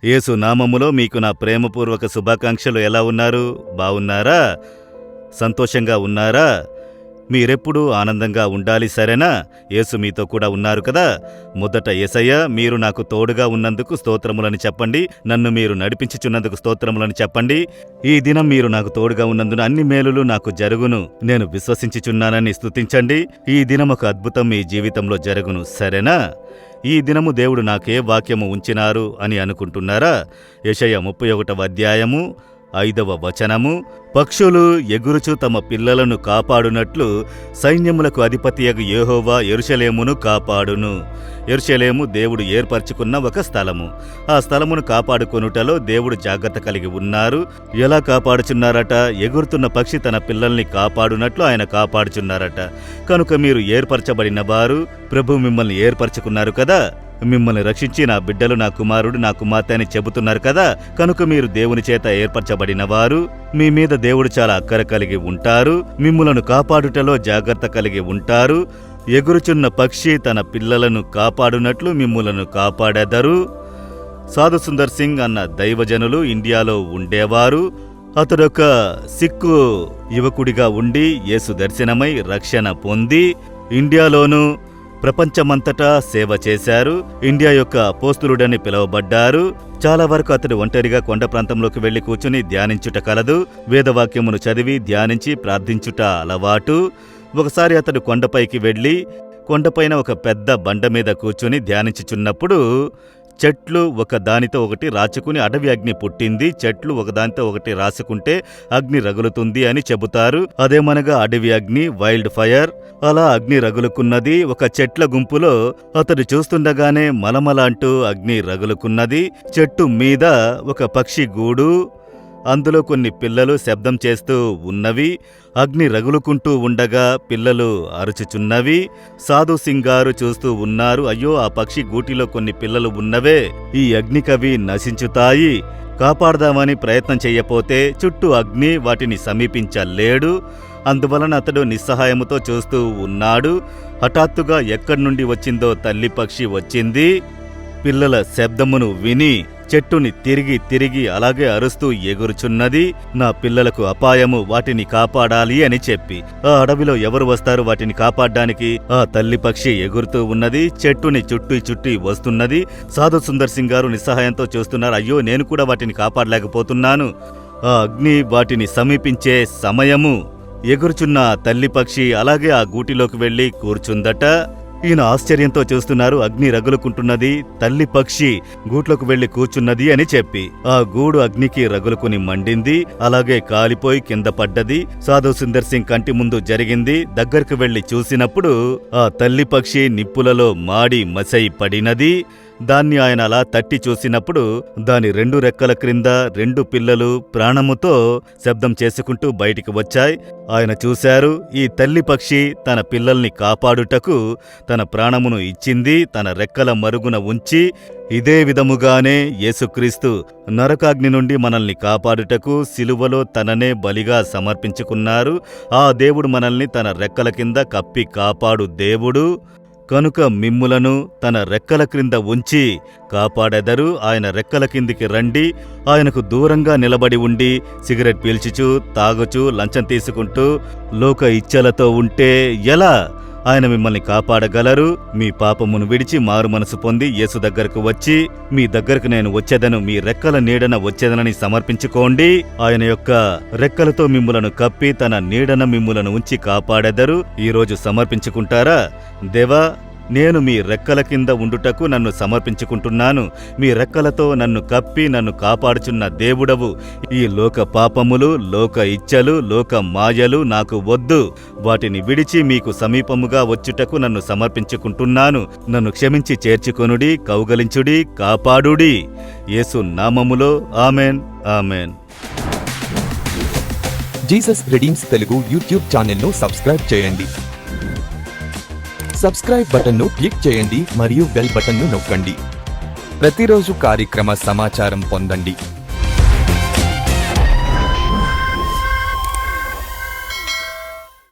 యేసు నామములో మీకు నా ప్రేమపూర్వక శుభాకాంక్షలు. ఎలా ఉన్నారు? బావున్నారా? సంతోషంగా ఉన్నారా? మీరెప్పుడూ ఆనందంగా ఉండాలి, సరేనా? యేసు మీతో కూడా ఉన్నారు కదా. మొదట యేసయ్యా, మీరు నాకు తోడుగా ఉన్నందుకు స్తోత్రములని చెప్పండి. నన్ను మీరు నడిపించుచున్నందుకు స్తోత్రములని చెప్పండి. ఈ దినం మీరు నాకు తోడుగా ఉన్నందున అన్ని మేలులు నాకు జరుగును, నేను విశ్వసించుచున్నానని స్తుతించండి. ఈ దినం ఒక అద్భుతం మీ జీవితంలో జరుగును, సరేనా? ఈ దినము దేవుడు నాకే వాక్యము ఉంచినారు అని అనుకుంటున్నారా? యెషయా 31వ అధ్యాయము 5వ వచనము, పక్షులు ఎగురుచు తమ పిల్లలను కాపాడునట్లు సైన్యములకు అధిపతియగు యెహోవా యెరూషలేమును కాపాడును. యెరూషలేము దేవుడు ఏర్పరచుకున్న ఒక స్థలము. ఆ స్థలమును కాపాడుకొనుటలో దేవుడు జాగ్రత్త కలిగి ఉన్నారు. ఎలా కాపాడుచున్నారట? ఎగురుతున్న పక్షి తన పిల్లల్ని కాపాడునట్లు ఆయన కాపాడుచున్నారట. కనుక మీరు ఏర్పరచబడిన వారు, ప్రభు మిమ్మల్ని ఏర్పరచుకున్నారు కదా. మిమ్మల్ని రక్షించి నా బిడ్డలు, నా కుమారుడు, నా కుమార్తె అని చెబుతున్నారు కదా. కనుక మీరు దేవుని చేత ఏర్పరచబడిన వారు. మీ మీద దేవుడు చాలా అక్కర కలిగి ఉంటారు. మిమ్ములను కాపాడుటలో జాగ్రత్త కలిగి ఉంటారు. ఎగురుచున్న పక్షి తన పిల్లలను కాపాడునట్లు మిమ్ములను కాపాడెదరు. సాధు సుందర్ సింగ్ అన్న దైవజనులు ఇండియాలో ఉండేవారు. అతడొక సిక్కు యువకుడిగా ఉండి యేసు దర్శనమై రక్షణ పొంది ఇండియాలోనూ ప్రపంచమంతటా సేవ చేశారు. ఇండియా యొక్క అపోస్తులుడని పిలువబడ్డారు. చాలా వరకు అతడు ఒంటరిగా కొండ ప్రాంతంలోకి వెళ్లి కూర్చుని ధ్యానించుట కలదు. వేదవాక్యమును చదివి ధ్యానించి ప్రార్థించుట అలవాటు. ఒకసారి అతడు కొండపైకి వెళ్లి కొండపైన ఒక పెద్ద బండ మీద కూర్చుని ధ్యానించుచున్నప్పుడు చెట్లు ఒకదానితో ఒకటి రాచుకుని అడవి అగ్ని పుట్టింది. చెట్లు ఒకదానితో ఒకటి రాసుకుంటే అగ్ని రగులుతుంది అని చెబుతారు. అదేమనగా అడవి అగ్ని, వైల్డ్ ఫైర్. అలా అగ్ని రగులుకున్నది. ఒక చెట్ల గుంపులో అతడు చూస్తుండగానే మలమల అంటూ అగ్ని రగులుకున్నది. చెట్టు మీద ఒక పక్షి గూడు, అందులో కొన్ని పిల్లలు శబ్దం చేస్తూ ఉన్నవి. అగ్ని రగులుకుంటూ ఉండగా పిల్లలు అరుచుచున్నవి. సాధు సింగ్ గారు చూస్తూ ఉన్నారు. అయ్యో, ఆ పక్షి గూటిలో కొన్ని పిల్లలు ఉన్నవే, ఈ అగ్నికవి నశించుతాయి. కాపాడదామని ప్రయత్నం చెయ్యపోతే చుట్టూ అగ్ని వాటిని సమీపించలేడు. అందువలన అతడు నిస్సహాయముతో చూస్తూ ఉన్నాడు. హఠాత్తుగా ఎక్కడి నుండి వచ్చిందో తల్లి పక్షి వచ్చింది. పిల్లల శబ్దమును విని చెట్టుని తిరిగి తిరిగి అలాగే అరుస్తూ ఎగురుచున్నది. నా పిల్లలకు అపాయము, వాటిని కాపాడాలి అని చెప్పి. ఆ అడవిలో ఎవరు వస్తారు వాటిని కాపాడడానికి? ఆ తల్లి పక్షి ఎగురుతూ ఉన్నది. చెట్టుని చుట్టి చుట్టి వస్తున్నది. సాధు సుందర్ సింగ్ గారు నిస్సహాయంతో చూస్తున్నారు. అయ్యో, నేను కూడా వాటిని కాపాడలేకపోతున్నాను. ఆ అగ్ని వాటిని సమీపించే సమయము. ఎగురుచున్న తల్లి పక్షి అలాగే ఆ గూటిలోకి వెళ్లి కూర్చుందట. ఈయన ఆశ్చర్యంతో చూస్తున్నారు. అగ్ని రగులుకుంటున్నది, తల్లి పక్షి గూట్లోకి వెళ్లి కూర్చున్నది అని చెప్పి. ఆ గూడు అగ్నికి రగులుకుని మండింది. అలాగే కాలిపోయి కింద పడ్డది. సాధు సుందర్ సింగ్ కంటి ముందు జరిగింది. దగ్గరకు వెళ్లి చూసినప్పుడు ఆ తల్లి పక్షి నిప్పులలో మాడి మసై పడినది. దాన్ని ఆయన అలా తట్టి చూసినప్పుడు దాని 2 రెక్కల క్రింద 2 పిల్లలు ప్రాణముతో శబ్దం చేసుకుంటూ బయటికి వచ్చాయి. ఆయన చూశారు, ఈ తల్లి పక్షి తన పిల్లల్ని కాపాడుటకు తన ప్రాణమును ఇచ్చింది, తన రెక్కల మరుగున ఉంచి. ఇదే విధముగానే యేసుక్రీస్తు నరకాగ్ని నుండి మనల్ని కాపాడుటకు సిలువలో తననే బలిగా సమర్పించుకున్నారు. ఆ దేవుడు మనల్ని తన రెక్కల కింద కప్పి కాపాడు దేవుడు. కనుక మిమ్ములను తన రెక్కల క్రింద ఉంచి కాపాడెదరు. ఆయన రెక్కల కిందికి రండి. ఆయనకు దూరంగా నిలబడి ఉండి సిగరెట్ పీల్చుచూ, తాగుచూ, లంచం తీసుకుంటూ లోక ఇచ్చలతో ఉంటే ఎలా? ఆయన మిమ్మల్ని కాపాడగలరు. మీ పాపమును విడిచి మారు మనసు పొంది యేసు దగ్గరకు వచ్చి, మీ దగ్గరకు నేను వచ్చేదను, మీ రెక్కల నీడన వచ్చేదనని సమర్పించుకోండి. ఆయన యొక్క రెక్కలతో మిమ్ములను కప్పి తన నీడన మిమ్ములను ఉంచి కాపాడెదరు. ఈరోజు సమర్పించుకుంటారా? దేవా, నేను మీ రెక్కల కింద ఉండుటకు నన్ను సమర్పించుకుంటున్నాను. మీ రెక్కలతో నన్ను కప్పి నన్ను కాపాడుచున్న దేవుడవు. ఈ లోక పాపములు, లోక ఇచ్చలు, లోక మాయలు నాకు వద్దు. వాటిని విడిచి మీకు సమీపముగా వచ్చుటకు నన్ను సమర్పించుకుంటున్నాను. నన్ను క్షమించి చేర్చుకొనుడి, కౌగలించుడి, కాపాడుడి. యేసు నామములో amen, amen. Jesus redeems Telugu YouTube ఛానల్ను సబ్స్క్రైబ్ చేయండి. సబ్స్క్రైబ్ బటన్ను క్లిక్ చేయండి మరియు బెల్ బటన్ను నొక్కండి. ప్రతిరోజు కార్యక్రమ సమాచారం పొందండి.